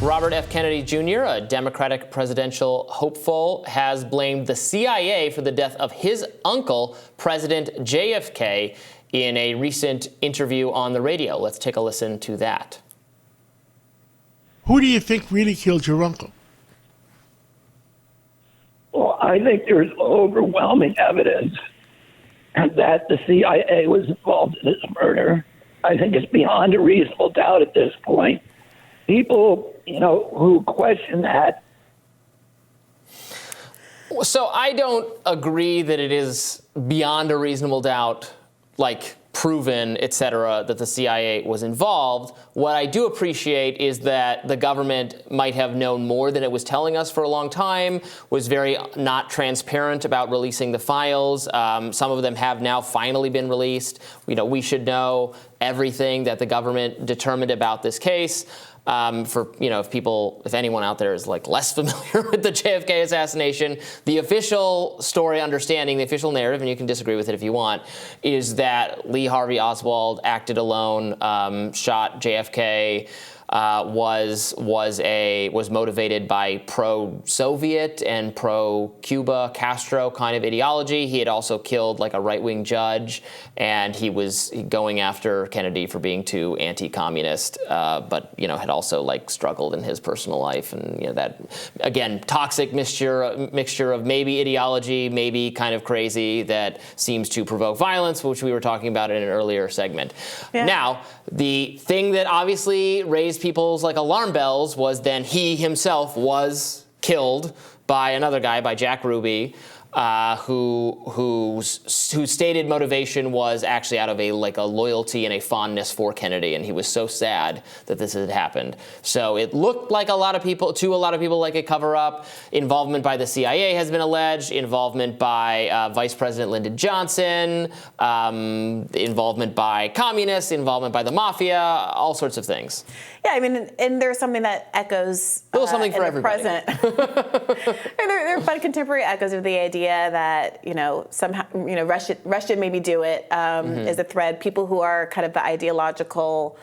Robert F. Kennedy Jr., a Democratic presidential hopeful, has blamed the CIA for the death of his uncle, President JFK, in a recent interview on the radio. Let's take a listen to that. Who do you think really killed your uncle? Well, I think there's overwhelming evidence that the CIA was involved in this murder. I think it's beyond a reasonable doubt at this point. People, who question that. So I don't agree that it is beyond a reasonable doubt, like proven, et cetera, that the CIA was involved. What I do appreciate is that the government might have known more than it was telling us for a long time, was very not transparent about releasing the files. Some of them have now finally been released. We should know everything that the government determined about this case. If anyone out there is less familiar with the JFK assassination, the official story understanding, the official narrative, and you can disagree with it if you want, is that Lee Harvey Oswald acted alone, shot JFK, was motivated by pro-Soviet and pro-Cuba Castro kind of ideology. He had also killed a right-wing judge, and he was going after Kennedy for being too anti-communist, but had also struggled in his personal life, and that, again, toxic mixture of maybe ideology, maybe kind of crazy, that seems to provoke violence, which we were talking about in an earlier segment. Yeah. Now, the thing that obviously raised people's alarm bells was then he himself was killed by another guy, by Jack Ruby, whose stated motivation was actually out of a loyalty and a fondness for Kennedy, and he was so sad that this had happened. So it looked like to a lot of people like a cover-up. Involvement by the CIA has been alleged. Involvement by Vice President Lyndon Johnson. Involvement by communists. Involvement by the mafia. All sorts of things. Yeah, and there's something that echoes a little something for everybody. Present. there are fun contemporary echoes of the idea that somehow Russia should maybe do it is a thread. People who are kind of the ideological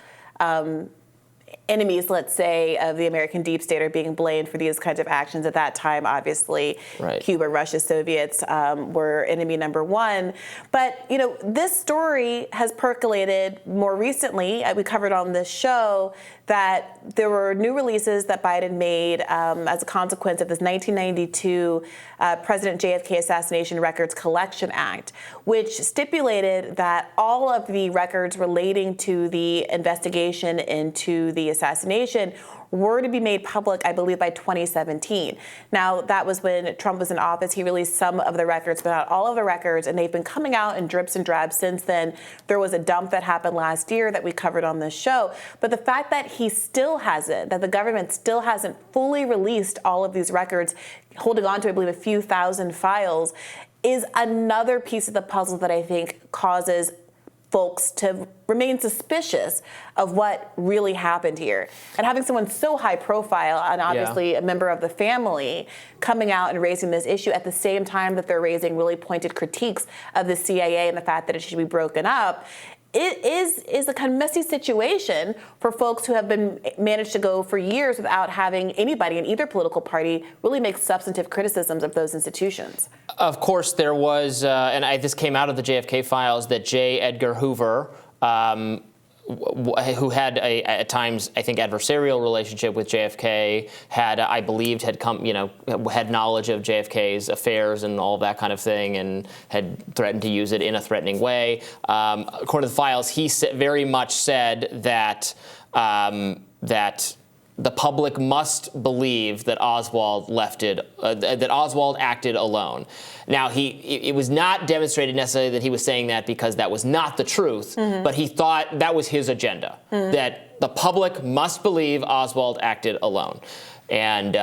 enemies, let's say, of the American deep state are being blamed for these kinds of actions. At that time, obviously, right. Cuba, Russia, Soviets were enemy number one. But, this story has percolated more recently. We covered on this show that there were new releases that Biden made as a consequence of this 1992 President JFK Assassination Records Collection Act, which stipulated that all of the records relating to the investigation into the assassination were to be made public, I believe, by 2017. Now, that was when Trump was in office. He released some of the records, but not all of the records, and they've been coming out in drips and drabs since then. There was a dump that happened last year that we covered on this show. But the fact that that the government still hasn't fully released all of these records, holding on to, I believe, a few thousand files, is another piece of the puzzle that I think causes folks to remain suspicious of what really happened here. And having someone so high profile and obviously a member of the family coming out and raising this issue at the same time that they're raising really pointed critiques of the CIA and the fact that it should be broken up, it is a kind of messy situation for folks who have managed to go for years without having anybody in either political party really make substantive criticisms of those institutions. Of course, there was, this came out of the JFK files, that J. Edgar Hoover, who had at times, I think, adversarial relationship with JFK, had knowledge of JFK's affairs and all that kind of thing, and had threatened to use it in a threatening way. According to the files, he very much said that the public must believe that Oswald acted alone. Now, it was not demonstrated necessarily that he was saying that because that was not the truth, but he thought that was his agenda, that the public must believe Oswald acted alone. And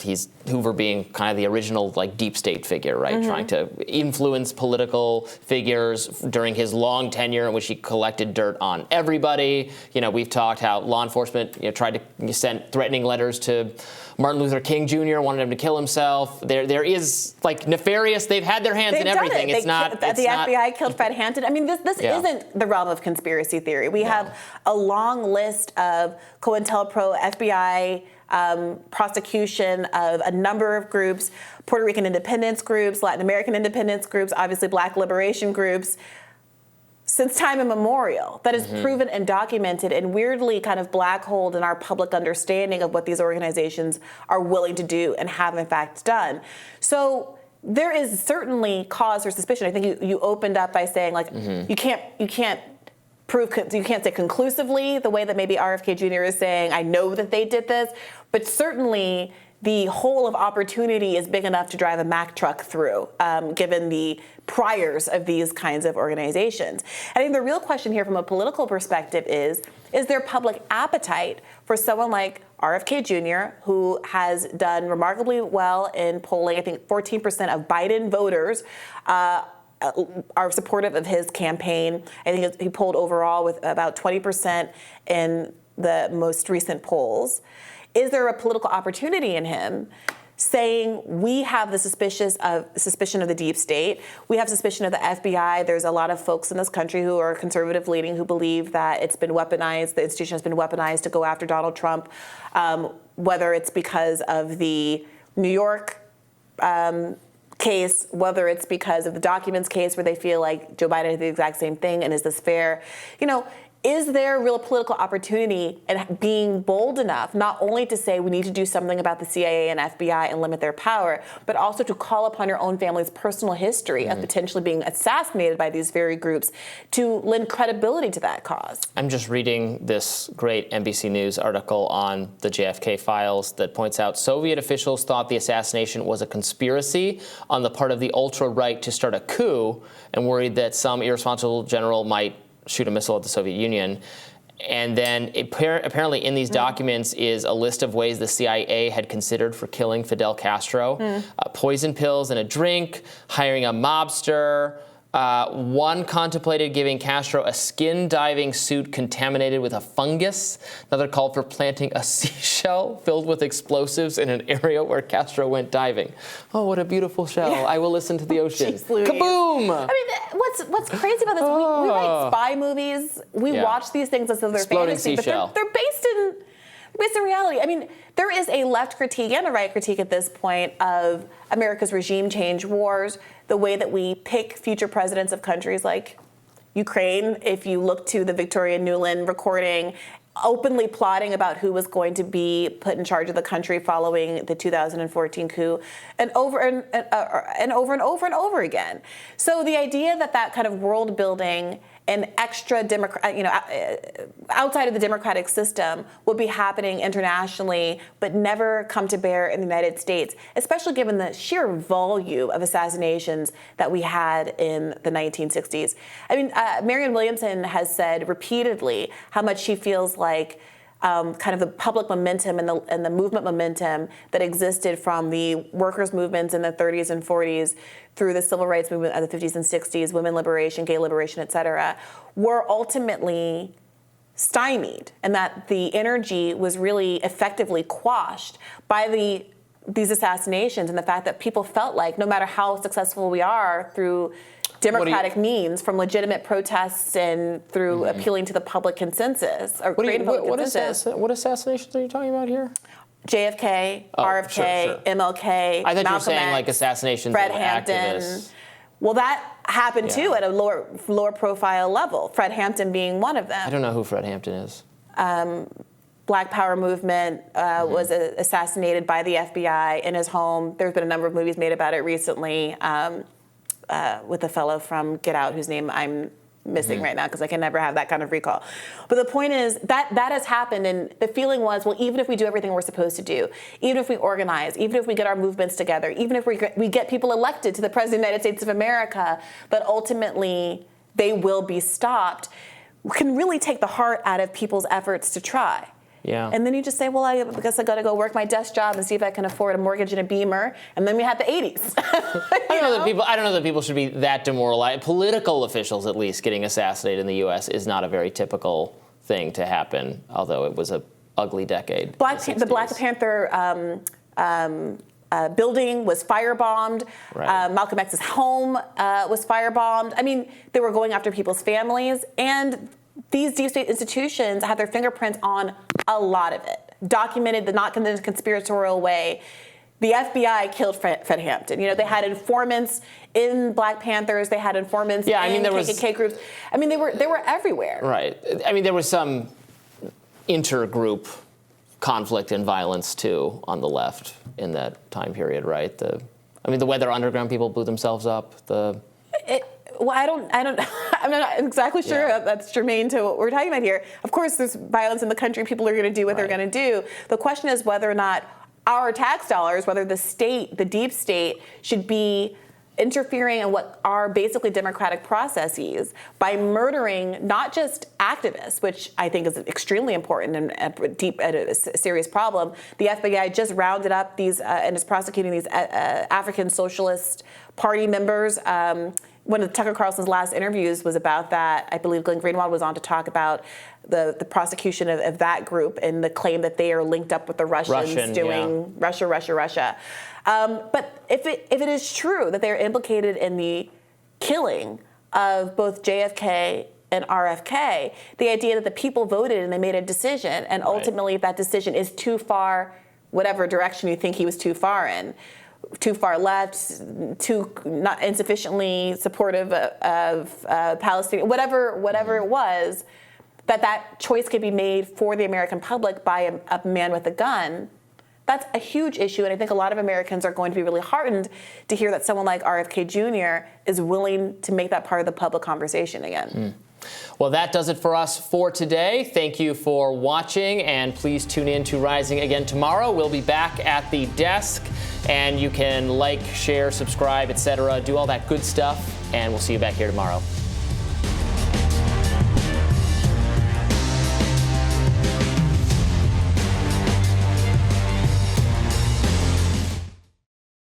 he's Hoover being kind of the original deep state figure, right? Trying to influence political figures during his long tenure in which he collected dirt on everybody. We've talked how law enforcement tried to send threatening letters to Martin Luther King Jr., wanted him to kill himself. There is nefarious. They've had their hands in everything. The FBI killed Fred Hampton. I mean, this isn't the realm of conspiracy theory. We have a long list of COINTELPRO, FBI prosecution of a number of groups, Puerto Rican independence groups, Latin American independence groups, obviously Black liberation groups, since time immemorial, that is proven and documented and weirdly kind of black holed in our public understanding of what these organizations are willing to do and have in fact done. So there is certainly cause for suspicion. I think you opened up by saying you can't say conclusively the way that maybe RFK Jr. is saying, I know that they did this, but certainly the hole of opportunity is big enough to drive a Mack truck through, given the priors of these kinds of organizations. I think the real question here from a political perspective is there public appetite for someone like RFK Jr., who has done remarkably well in polling? I think 14% of Biden voters are supportive of his campaign. I think he polled overall with about 20% in the most recent polls. Is there a political opportunity in him saying we have the suspicion of the deep state, we have suspicion of the FBI? There's a lot of folks in this country who are conservative leaning who believe that it's been weaponized, the institution has been weaponized to go after Donald Trump, whether it's because of the New York case, whether it's because of the documents case where they feel like Joe Biden did the exact same thing, and is this fair? Is there real political opportunity in being bold enough not only to say we need to do something about the CIA and FBI and limit their power, but also to call upon your own family's personal history of potentially being assassinated by these very groups to lend credibility to that cause? I'm just reading this great NBC News article on the JFK files that points out Soviet officials thought the assassination was a conspiracy on the part of the ultra-right to start a coup and worried that some irresponsible general might shoot a missile at the Soviet Union. And then apparently in these documents is a list of ways the CIA had considered for killing Fidel Castro. Poison pills in a drink, hiring a mobster. One contemplated giving Castro a skin diving suit contaminated with a fungus. Another called for planting a seashell filled with explosives in an area where Castro went diving. Oh, what a beautiful shell. I will listen to the ocean. Kaboom! I mean, what's crazy about this, we write spy movies. We watch these things as though they're fantasy, but they're based in reality. I mean, there is a left critique and a right critique at this point of America's regime change wars, the way that we pick future presidents of countries like Ukraine. If you look to the Victoria Nuland recording, openly plotting about who was going to be put in charge of the country following the 2014 coup, and over and over again. So the idea that kind of world building and extra outside of the democratic system would be happening internationally, but never come to bear in the United States, especially given the sheer volume of assassinations that we had in the 1960s. I mean, Marianne Williamson has said repeatedly how much she feels like kind of the public momentum and the movement momentum that existed from the workers' movements in the 30s and 40s through the civil rights movement of the 50s and 60s, women liberation, gay liberation, et cetera, were ultimately stymied, and that the energy was really effectively quashed by these assassinations and the fact that people felt like no matter how successful we are through democratic means, from legitimate protests and through appealing to the public consensus or creating public consensus. What assassinations are you talking about here? JFK, RFK, sure. MLK, I thought Malcolm you were saying X, like assassinations Fred of Hampton. activists. Well, that happened too at a lower profile level. Fred Hampton being one of them. I don't know who Fred Hampton is. Black Power movement was assassinated by the FBI in his home. There's been a number of movies made about it recently. With the fellow from Get Out, whose name I'm missing right now because I can never have that kind of recall. But the point is that has happened, and the feeling was, well, even if we do everything we're supposed to do, even if we organize, even if we get our movements together, even if we get people elected to the President of the United States of America, but ultimately they will be stopped, can really take the heart out of people's efforts to try. Yeah. And then you just say, well, I guess I got to go work my desk job and see if I can afford a mortgage and a Beamer. And then we had the 80s. I don't know that people should be that demoralized. Political officials, at least, getting assassinated in the U.S. is not a very typical thing to happen, although it was a ugly decade. The Black Panther building was firebombed. Right. Malcolm X's home was firebombed. I mean, they were going after people's families, and these deep state institutions had their fingerprints on a lot of it, documented, not in a conspiratorial way. The FBI killed Fred Hampton. You know, they had informants in Black Panthers. They had informants in KKK groups. I mean, they were everywhere. Right. I mean, there was some intergroup conflict and violence too on the left in that time period, right? The Weather Underground people blew themselves up. I'm not exactly sure that's germane to what we're talking about here. Of course, there's violence in the country. People are going to do what they're going to do. The question is whether or not our tax dollars, whether the state, the deep state, should be interfering in what are basically democratic processes by murdering not just activists, which I think is extremely important and a serious problem. The FBI just rounded up these and is prosecuting these African Socialist Party members. One of Tucker Carlson's last interviews was about that. I believe Glenn Greenwald was on to talk about the prosecution of that group and the claim that they are linked up with the Russians doing Russia. But if it is true that they are implicated in the killing of both JFK and RFK, the idea that the people voted and they made a decision, and ultimately if that decision is too far, whatever direction you think he was too far in, too far left, too not insufficiently supportive of Palestine, whatever it was, that choice could be made for the American public by a man with a gun. That's a huge issue, and I think a lot of Americans are going to be really heartened to hear that someone like RFK Jr. is willing to make that part of the public conversation again. Well, that does it for us for today. Thank you for watching, and please tune in to Rising again tomorrow. We'll be back at the desk, and you can like, share, subscribe, etc., do all that good stuff, and we'll see you back here tomorrow.